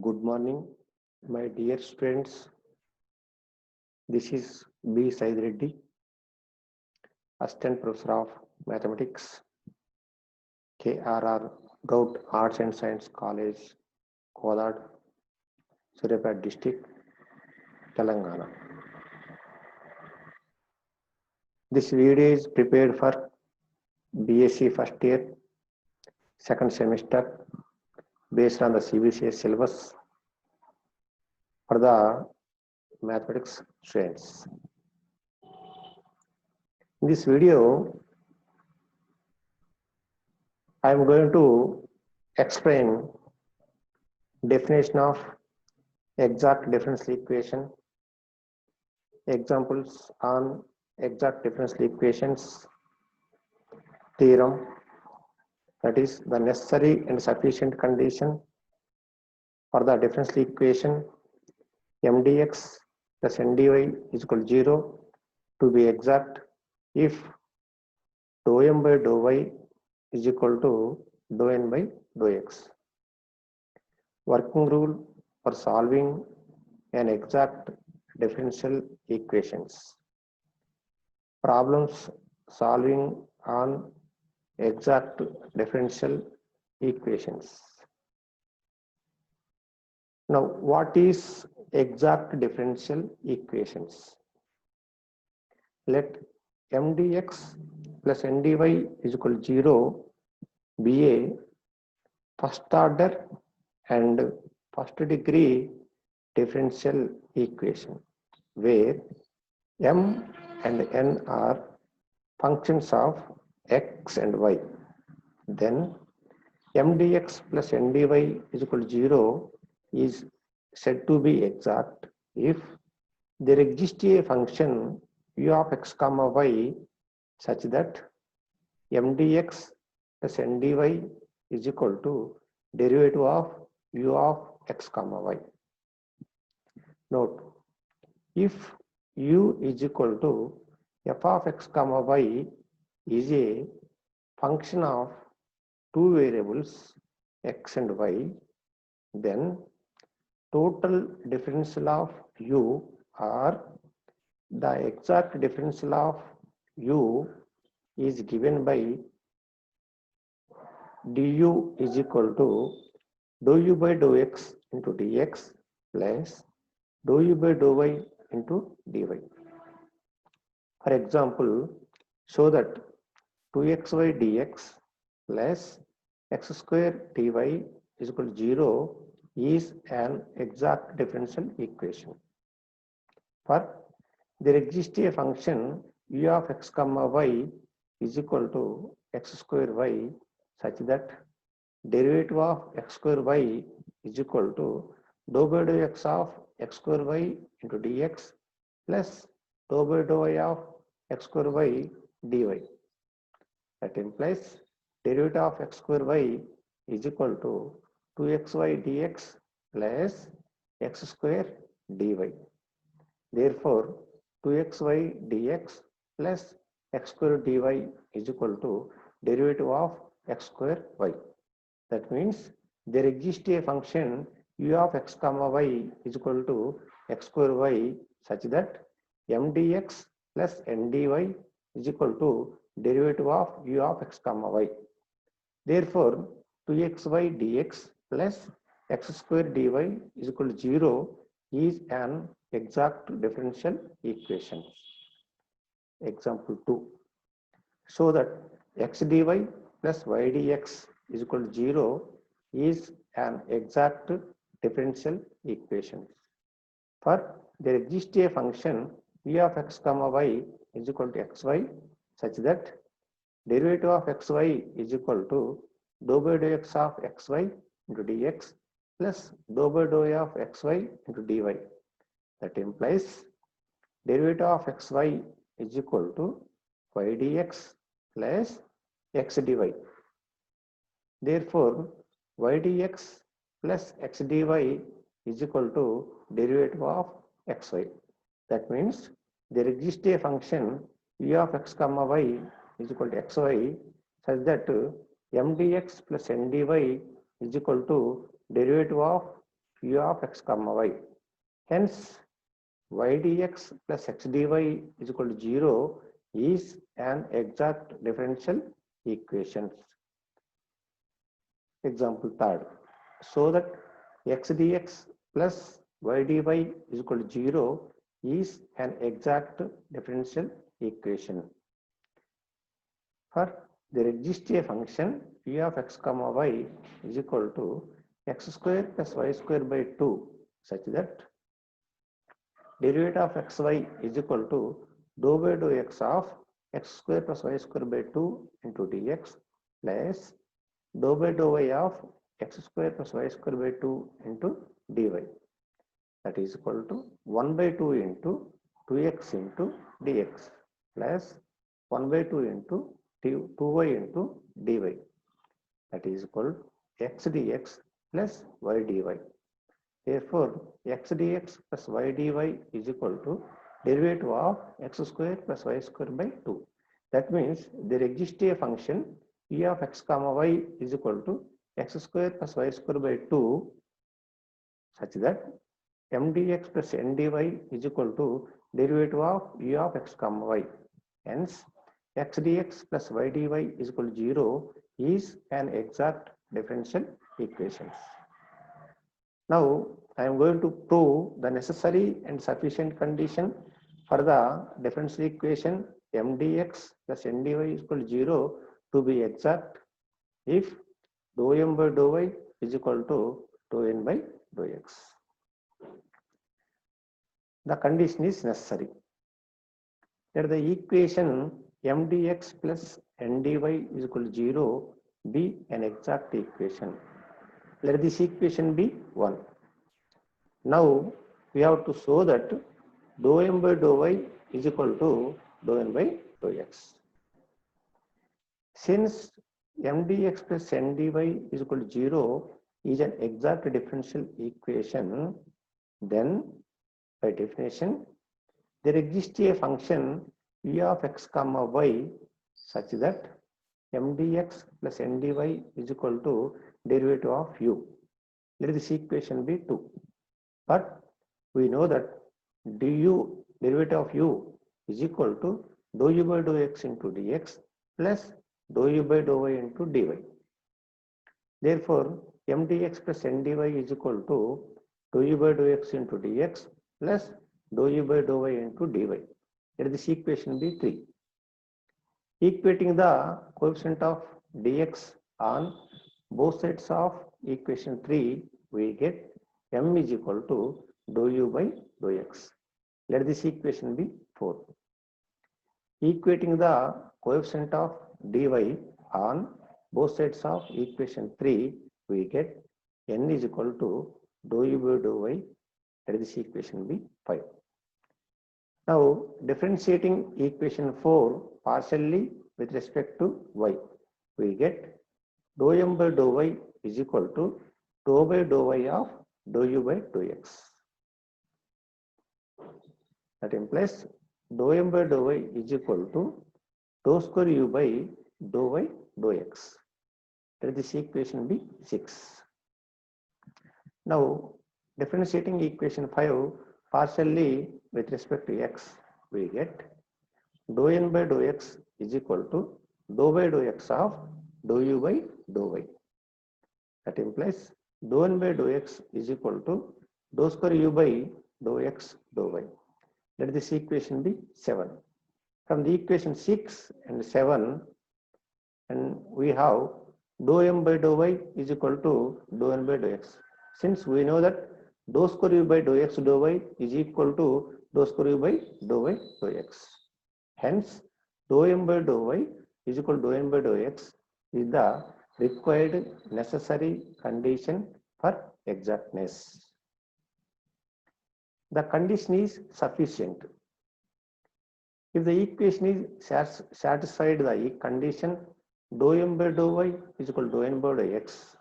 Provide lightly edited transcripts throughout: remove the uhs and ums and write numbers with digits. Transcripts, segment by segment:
Good morning, my dear students. This is B. Said Reddy, Assistant Professor of Mathematics, KRR Gout Arts and Science College, Kodad, Suryapat District, Telangana. This video is prepared for BSc first year, second semester, based on the CBCS syllabus for the mathematics students. In this video, I am going to explain definition of exact differential equation, examples on exact differential equations, theorem, that is the necessary and sufficient condition for the differential equation mdx plus ndy is equal to 0 to be exact if dou m by dou y is equal to dou n by dou x. Working rule for solving an exact differential equations. Problems solving on exact differential equations. Now, what is exact differential equations? Let mdx plus ndy is equal to 0 be a first order and first degree differential equation where m and n are functions of x and y. Then mdx plus ndy is equal to 0 is said to be exact if there exists a function u of x comma y such that mdx plus ndy is equal to derivative of u of x comma y. Note, if u is equal to f of x comma y is a function of two variables x and y, then total differential of u or the exact differential of u is given by du is equal to dou u by dou x into dx plus dou u by dou y into dy. For example, show that 2xy dx plus x square dy is equal to 0 is an exact differential equation. For there exists a function u of x comma y is equal to x square y such that derivative of x square y is equal to dou by dou x of x square y into dx plus dou by dou y of x square y dy. That implies derivative of x square y is equal to 2xy dx plus x square dy. Therefore, 2xy dx plus x square dy is equal to derivative of x square y. That means there exists a function u of x comma y is equal to x square y such that mdx plus ndy is equal to derivative of u of x comma y. Therefore, 2xy dx plus x square dy is equal to 0 is an exact differential equation. Example 2. Show that x dy plus y dx is equal to 0 is an exact differential equation. For there exists a function u of x comma y is equal to xy such that derivative of xy is equal to dou by dou x of xy into dx plus dou by dou y of xy into dy. That implies derivative of xy is equal to y dx plus x dy. Therefore, y dx plus x dy is equal to derivative of xy. That means there exists a function u of x comma y is equal to xy such that mdx plus ndy is equal to derivative of u of x comma y. Hence, y dx plus x dy is equal to 0 is an exact differential equation. Example third. So that x dx plus y dy is equal to 0 is an exact differential equation. For there exists a function p of x comma y is equal to x square plus y square by 2 such that derivative of xy is equal to dou by dou x of x square plus y square by 2 into dx plus dou by dou y of x square plus y square by 2 into dy. That is equal to 1 by 2 into 2x into dx plus 1 by 2 into 2y into dy. That is equal to x dx plus y dy. Therefore, x dx plus y dy is equal to derivative of x square plus y square by 2. That means there exists a function p of x comma y is equal to x square plus y square by 2 such that m dx plus n dy is equal to derivative of u of x comma y. Hence, x dx plus y dy is equal to 0 is an exact differential equation. Now, I am going to prove the necessary and sufficient condition for the differential equation m dx plus n dy is equal to 0 to be exact if dou m by dou y is equal to dou n by dou x. The condition is necessary. Let the equation m dx plus n dy is equal to 0 be an exact equation. Let this equation be 1. Now we have to show that dou m by dou y is equal to dou n by dou x. Since m dx plus n dy is equal to 0 is an exact differential equation, then by definition there exists a function u of x comma y such that m dx plus n dy is equal to derivative of u. Let this equation be 2. But we know that du derivative of u is equal to dou u by dou x into dx plus dou u by dou y into dy. Therefore, m dx plus n dy is equal to dou u by dou x into dx plus dou u by dou y into dy. Let this equation be 3. Equating the coefficient of dx on both sides of equation 3, we get m is equal to dou u by dou x. Let this equation be 4. Equating the coefficient of dy on both sides of equation 3, we get n is equal to dou u by dou y. Let this equation be 5. Now, differentiating equation 4 partially with respect to y, we get dou m by dou y is equal to dou by dou y of dou u by dou x. That implies dou m by dou y is equal to dou square u by dou y dou x. Let this equation be 6. Now, differentiating equation 5 partially with respect to x, we get dou n by dou x is equal to dou by dou x of dou u by dou y. That implies dou n by dou x is equal to dou square u by dou x dou y. Let this equation be 7. From the equation 6 and 7, and we have dou m by dou y is equal to dou n by dou x. Since we know that dou square u by dou x dou y is equal to dou square u by dou y dou x. Hence, dou m by dou y is equal to dou n by dou x is the required necessary condition for exactness. The condition is sufficient. If the equation is satisfied the condition dou m by dou y is equal to dou n by dou x,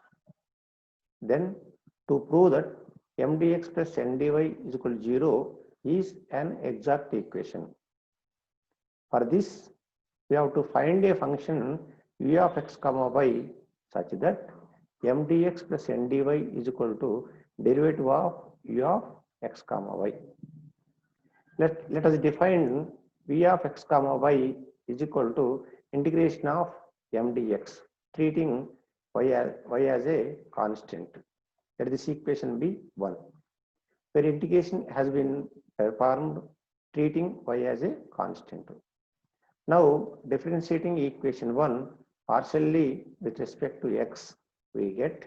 then to prove that m dx plus n dy is equal to 0 is an exact equation. For this, we have to find a function u of x comma y such that m dx plus n dy is equal to derivative of u of x comma y. Let us define v of x comma y is equal to integration of m dx, treating y as a constant. Let this equation be 1, where integration has been performed treating y as a constant. Now differentiating equation 1 partially with respect to x, we get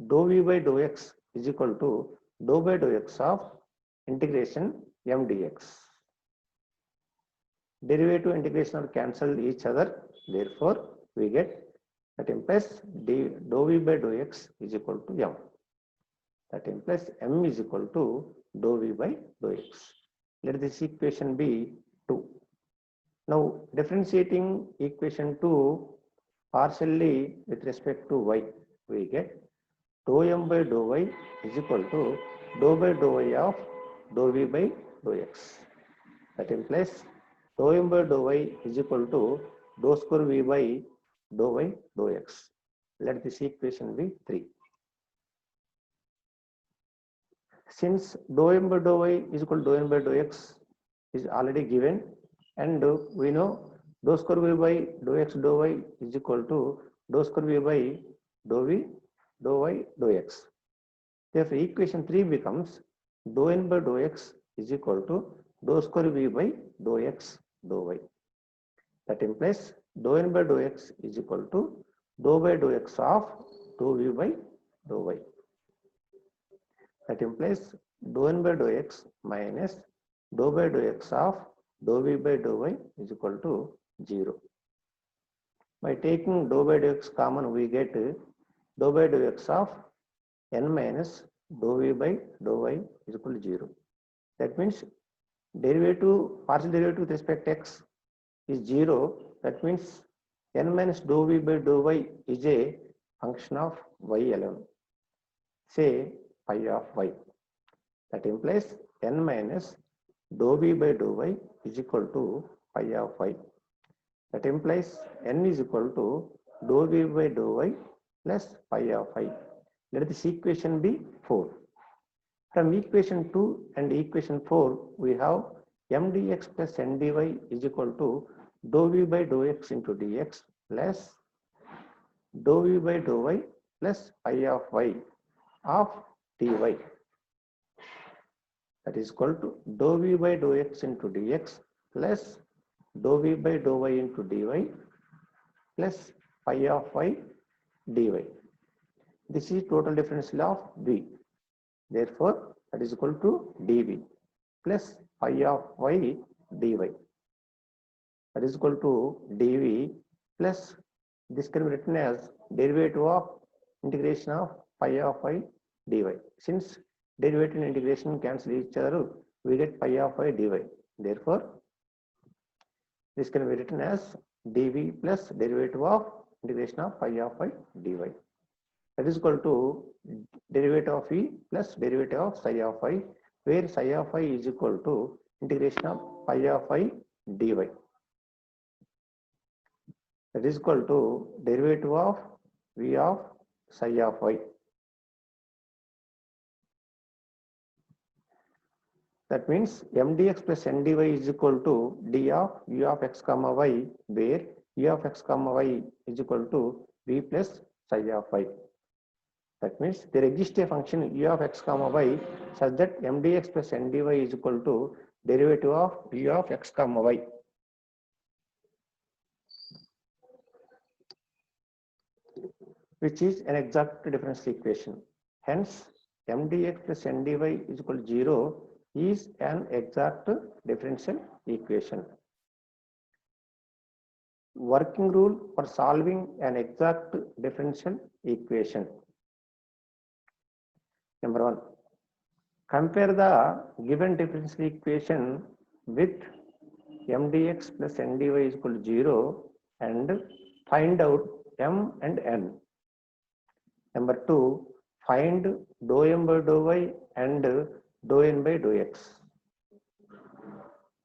dou v by dou x is equal to dou by dou x of integration m dx. Derivative integration are cancel each other, therefore we get that implies dou v by dou x is equal to m. That implies m is equal to dou v by dou x. Let this equation be 2. Now differentiating equation 2 partially with respect to y, we get dou m by dou y is equal to dou by dou y of dou v by dou x. That implies dou m by dou y is equal to dou square v by dou y dou x. Let this equation be 3. Since dou m by dou y is equal to dou n by dou x is already given, and we know dou square v by dou x dou y is equal to dou square v by dou v dou y dou x. Therefore, equation 3 becomes dou n by dou x is equal to dou square v by dou x dou y. That implies dou n by dou x is equal to dou by dou x of dou v by dou y. That implies dou n by dou x minus dou by dou x of dou v by dou y is equal to 0. By taking dou by dou x common, we get dou by dou x of n minus dou v by dou y is equal to 0. That means partial derivative with respect to x is 0. That means n minus dou v by dou y is a function of y alone, say phi of y. That implies n minus dou v by dou y is equal to phi of y. That implies n is equal to dou v by dou y plus phi of y. Let this equation be 4. From equation 2 and equation 4, we have m dx plus n dy is equal to dou v by dou x into dx plus dou v by dou y plus phi of y of dy. That is equal to dou v by dou x into dx plus dou v by dou y into dy plus phi of y dy. This is total differential of v. Therefore, that is equal to dv plus phi of y dy. That is equal to dv plus, this can be written as derivative of integration of phi of y dy. Since derivative and integration cancel each other, we get phi of y dy. Therefore, this can be written as dv plus derivative of integration of phi of y dy. That is equal to derivative of e plus derivative of psi of y, where psi of y is equal to integration of phi of y dy. That is equal to derivative of v of psi of y. That means m dx plus n dy is equal to d of u of x comma y, where u of x comma y is equal to v plus psi of y. That means there exists a function u of x comma y such that m dx plus n dy is equal to derivative of u of x comma y. Which is an exact differential equation. Hence, m dx plus n dy is equal to 0 is an exact differential equation. Working rule for solving an exact differential equation. Number 1, compare the given differential equation with m dx plus n dy is equal to 0 and find out m and n. Number 2, find dou m by dou y and dou n by dou x.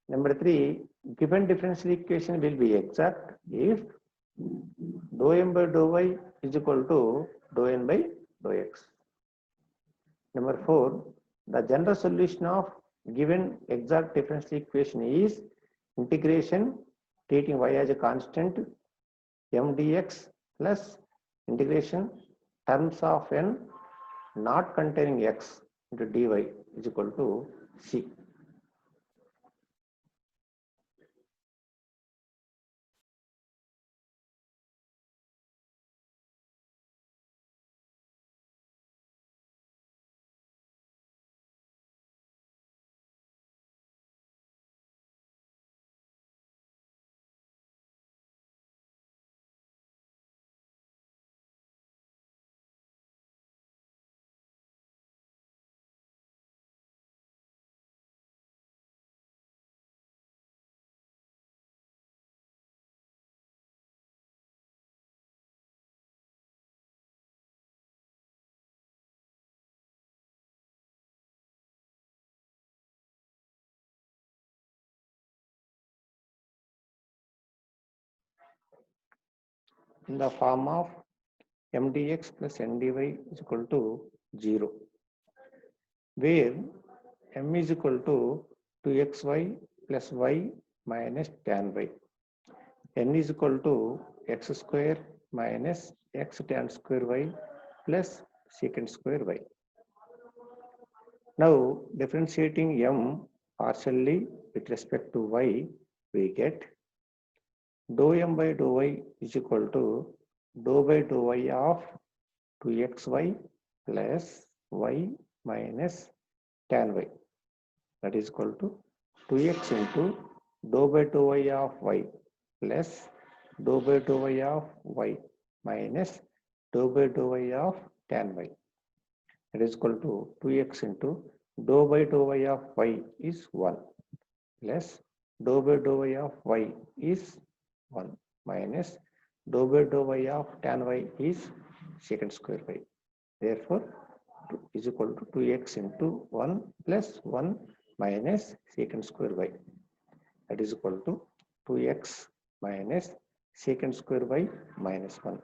Number 3, given differential equation will be exact if dou m by dou y is equal to dou n by dou x. Number 4, the general solution of given exact differential equation is integration treating y as a constant m dx plus integration terms of n not containing x into dy is equal to c. In the form of m dx plus n dy is equal to 0, where m is equal to 2xy plus y minus tan y, n is equal to x square minus x tan square y plus secant square y. Now differentiating m partially with respect to y, we get dou m by dou y is equal to dou by dou y of 2xy plus y minus tan y, that is equal to 2x into dou by dou y of y plus dou by dou y of y minus dou by dou y of tan y, that is equal to 2x into dou by dou y of y is 1 plus dou by dou y of y is 1 minus dou by dou y of tan y is secant square y. Therefore, is equal to 2x into 1 plus 1 minus secant square y, that is equal to 2x minus secant square y minus 1.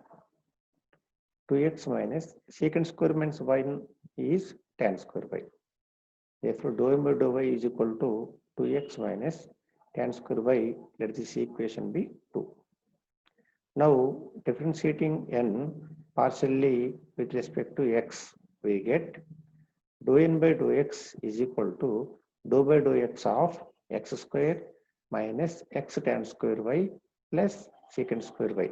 2x minus secant square minus 1 is tan square y. Therefore, dou m by dou y is equal to 2x minus tan square y. Let this equation be 2. Now, differentiating n partially with respect to x, we get dou n by dou x is equal to dou by dou x of x square minus x tan square y plus secant square y,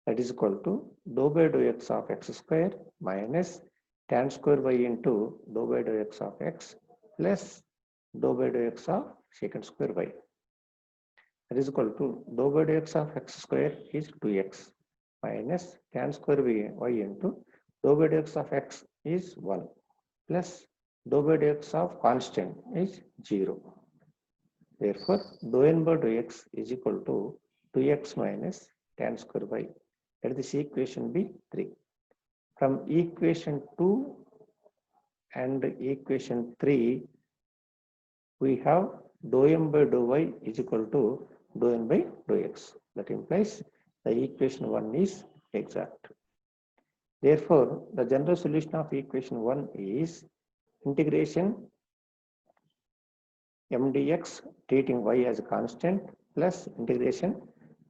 that is equal to dou by dou x of x square minus tan square y into dou by dou x of x plus dou by dou x of secant square y, that is equal to dou by dou x of x square is 2x minus tan square y into dou by dou x of x is 1 plus dou by dou x of constant is 0. Therefore, dou n by dou x is equal to 2x minus tan square y. Let this equation be 3. From equation 2 and equation 3, we have dou m by dou y is equal to dou n by dou x. That implies the equation 1 is exact. Therefore, the general solution of equation 1 is integration m dx treating y as a constant plus integration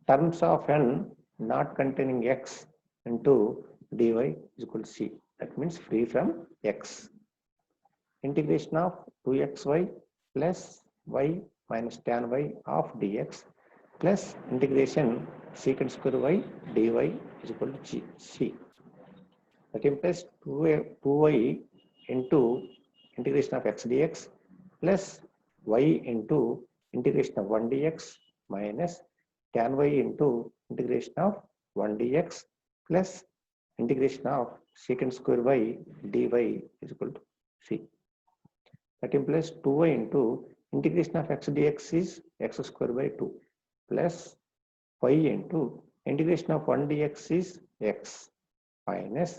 terms of n not containing x into dy is equal to c. That means free from x. Integration of 2xy plus y minus tan y of dx plus integration secant square y dy is equal to c. That implies 2y into integration of x dx plus y into integration of 1 dx minus tan y into integration of 1 dx plus integration of secant square y dy is equal to c. That implies 2y into integration of x dx is x square by 2 plus y into integration of 1 dx is x minus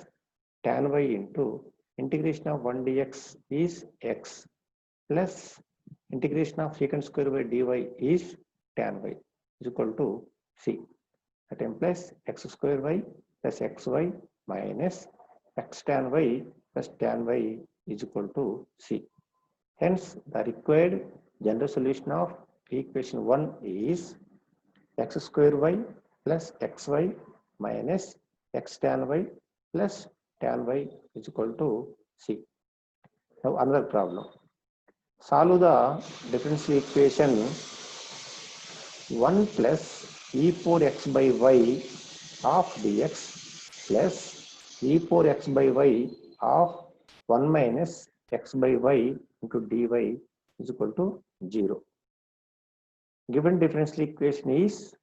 tan y into integration of 1 dx is x plus integration of secant square by dy is tan y is equal to c. That implies x square y plus xy minus x tan y plus tan y is equal to C. Hence, the required general solution of equation 1 is x square y plus xy minus x tan y plus tan y is equal to C. Now, another problem. Solve the differential equation 1 plus e power x by y of dx plus e power x by y of 1 minus x by y into dy is equal to 0. Given differential equation is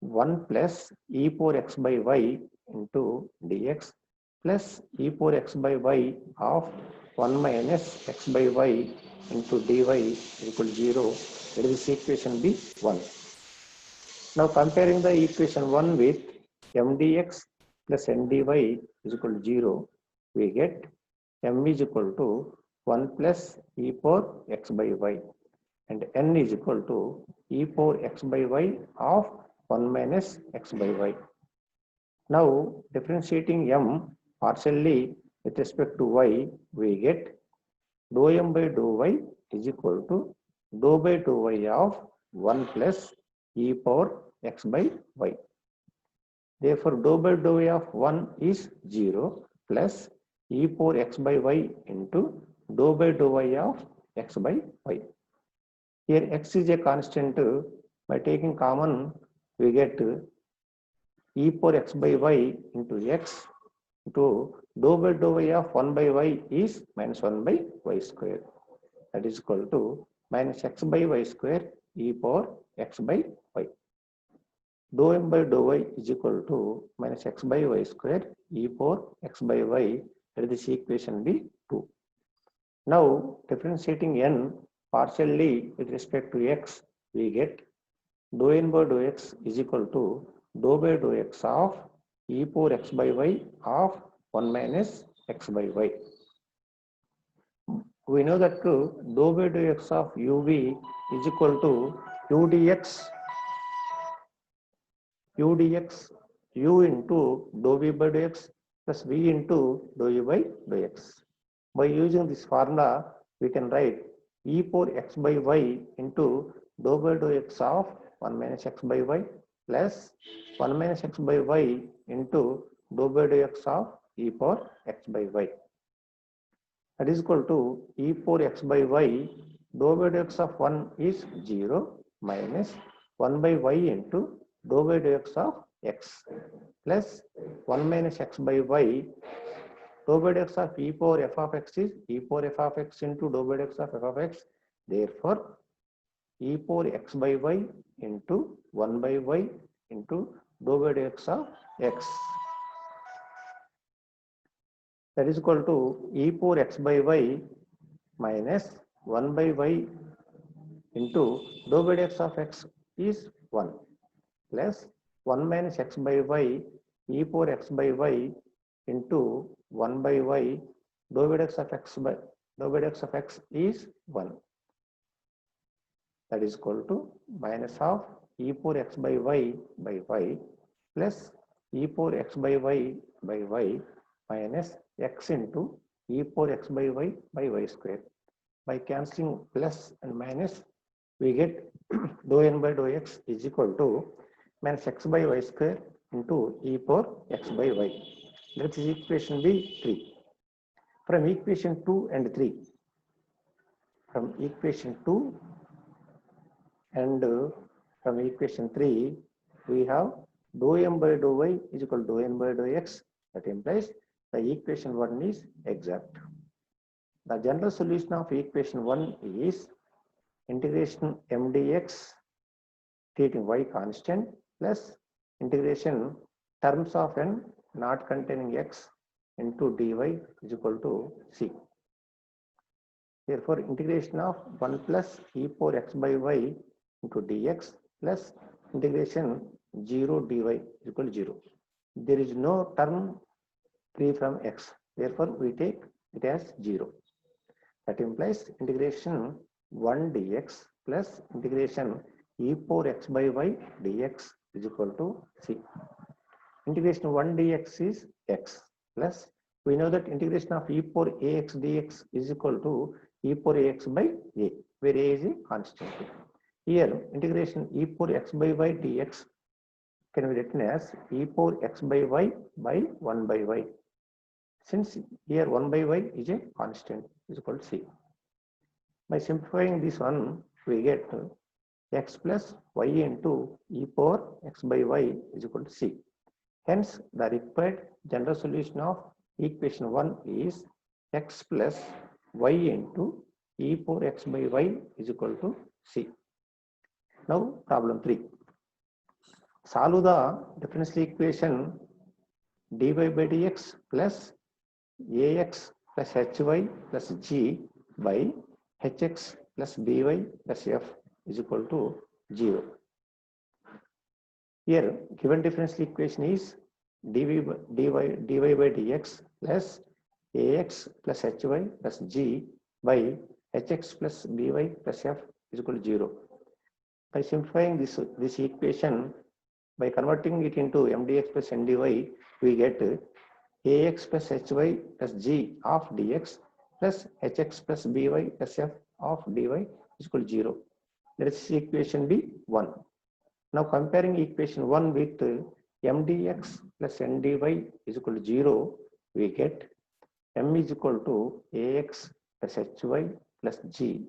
1 plus e power x by y into dx plus e power x by y of 1 minus x by y into dy is equal to 0. Let this equation be 1. Now comparing the equation 1 with m dx plus n dy is equal to 0, we get m is equal to 1 plus e power x by y and n is equal to e power x by y of 1 minus x by y. Now differentiating m partially with respect to y, we get dou m by dou y is equal to dou by dou y of 1 plus e power x by y. Therefore, dou by dou y of 1 is 0 plus e power x by y into dou by dou y of x by y. Here x is a constant. By taking common, we get e power x by y into x into dou by dou y of 1 by y is minus 1 by y square. That is equal to minus x by y square e power x by y. Dou m by dou y is equal to minus x by y square e power x by y. Let this equation be 2. Now differentiating n partially with respect to x, we get dou n by dou x is equal to dou by dou x of e power x by y of 1 minus x by y. We know that dou by dou x of uv is equal to u dx u into dou v by dou x plus v into dou u by dou x. By using this formula, we can write e power x by y into dou by dou x of 1 minus x by y plus 1 minus x by y into dou by dou x of e power x by y. That is equal to e power x by y, dou by dou x of 1 is 0 minus 1 by y into dou by dou x of x plus 1 minus x by y. Dou by dou x of e power f of x is e power f of x into dou by dou x of f of x. Therefore, e power x by y into 1 by y into dou by dou x of x. That is equal to e power x by y minus 1 by y into dou by dou x of x is 1 plus 1 minus x by y e power x by y into 1 by y dou by dou x of x by dou by dou x of x is 1. That is equal to minus of e power x by y plus e power x by y minus x into e power x by y square. By cancelling plus and minus, we get dou n by dou x is equal to minus x by y square into e power x by y. Let this equation be 3. From equation 2 and 3, from equation 2 and from equation 3, we have dou m by dou y is equal to dou n by dou x. That implies the equation 1 is exact. The general solution of equation 1 is integration m dx treating y constant plus integration terms of n not containing x into dy is equal to c. Therefore, integration of 1 plus e power x by y into dx plus integration 0 dy is equal to 0. There is no term free from x. Therefore, we take it as 0. That implies integration 1 dx plus integration e power x by y dx is equal to c. Integration 1 dx is x plus We know that integration of e power ax dx is equal to e power ax by a, where a is a constant. Here, integration e power x by y dx can be written as e power x by y by 1 by y. Since here 1 by y is a constant, is equal to c. By simplifying this one, we get x plus y into e power x by y is equal to c. Hence, the required general solution of equation 1 is x plus y into e power x by y is equal to c. Now, problem 3. Solve the differential equation dy by dx plus ax plus hy plus g by hx plus by plus f is equal to 0. Here, given differential equation is dy by dx plus ax plus hy plus g by hx plus by plus f is equal to 0. By simplifying this equation, by converting it into mdx plus ndy, we get ax plus hy plus g of dx plus hx plus by plus f of dy is equal to 0. Let us see equation be 1. Now comparing equation 1 with mdx plus ndy is equal to 0, we get m is equal to ax plus hy plus g,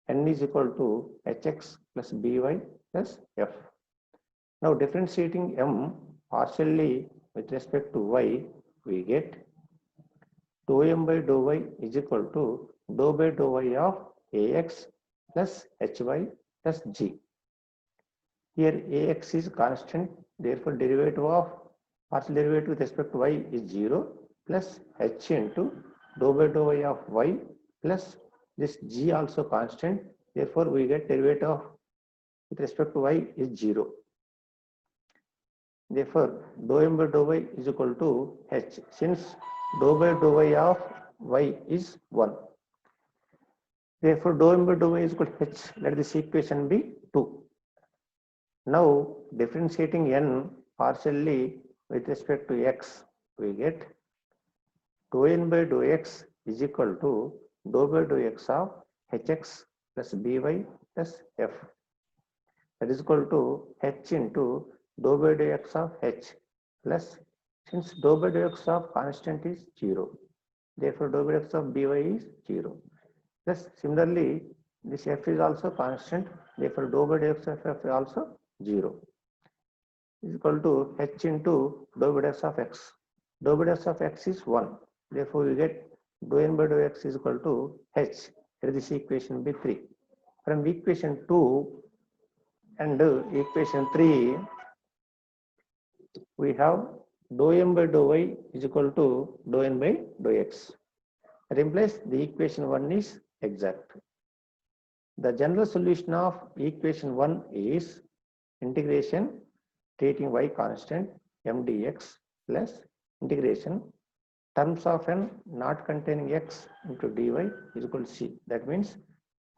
n is equal to hx plus by plus f. Now differentiating m partially with respect to y, we get dou m by dou y is equal to dou by dou y of ax plus hy plus g. Here ax is constant, therefore derivative of partial derivative with respect to y is 0 plus h into dou by dou y of y plus this g also constant, therefore we get derivative of with respect to y is 0. Therefore, dou m by dou y is equal to h, since dou by dou y of y is 1. Therefore, dou m by dou y is equal to h. Let this equation be 2. Now, differentiating n partially with respect to x, we get dou n by dou x is equal to dou by dou x of hx plus by plus f. That is equal to h into dou by dou x of h plus, since dou by dou x of constant is 0, therefore dou by dou x of by is 0. Plus similarly, this f is also constant, therefore dou by dou x of f is also 0. Is equal to h into dou by dou x of x. Dou by dou x of x is 1, therefore we get dou n by dou x is equal to h. Let this equation be 3. From equation 2 and equation 3, we have dou m by dou y is equal to dou n by dou x. That implies the equation 1 is exact. The general solution of equation 1 is integration treating y constant m dx plus integration terms of n not containing x into dy is equal to c. That means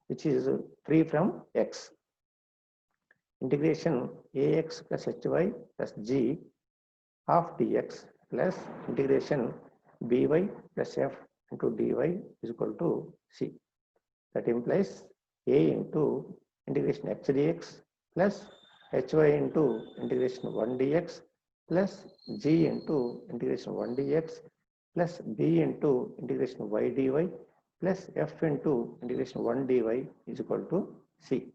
which is free from x. Integration ax plus hy plus g of dx plus integration by plus f into dy is equal to c. That implies a into integration x dx plus hy into integration 1 dx plus g into integration 1 dx plus b into integration y dy plus f into integration 1 dy is equal to c.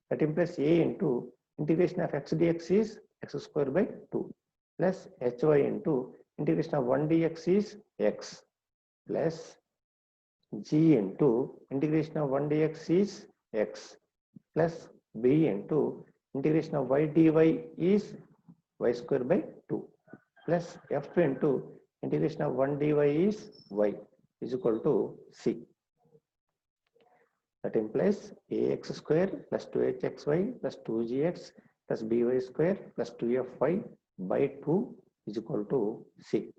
That implies a into integration of x dx is x square by 2 plus hy into integration of 1 dx is x plus g into integration of 1 dx is x plus b into integration of y dy is y square by 2 plus f into integration of 1 dy is y is equal to c. That implies ax square plus 2hxy plus 2gx plus by square plus 2fy by 2 is equal to c.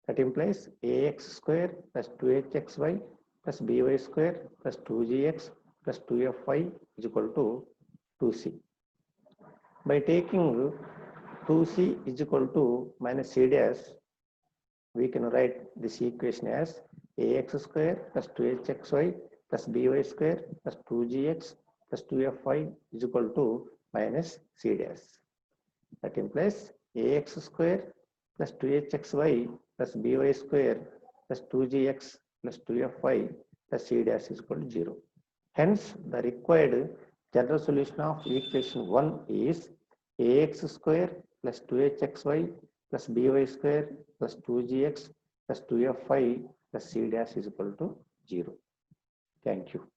That implies ax square plus 2hxy plus by square plus 2gx plus 2fy is equal to 2c. By taking 2c is equal to minus c dash, we can write this equation as ax square plus 2hxy plus by square plus 2gx plus 2fy is equal to minus c dash. That implies ax square plus 2hxy plus by square plus 2gx plus 2fy plus c dash is equal to 0. Hence, the required general solution of equation 1 is ax square plus 2hxy plus by square plus 2gx plus 2fy plus c dash is equal to 0. Thank you.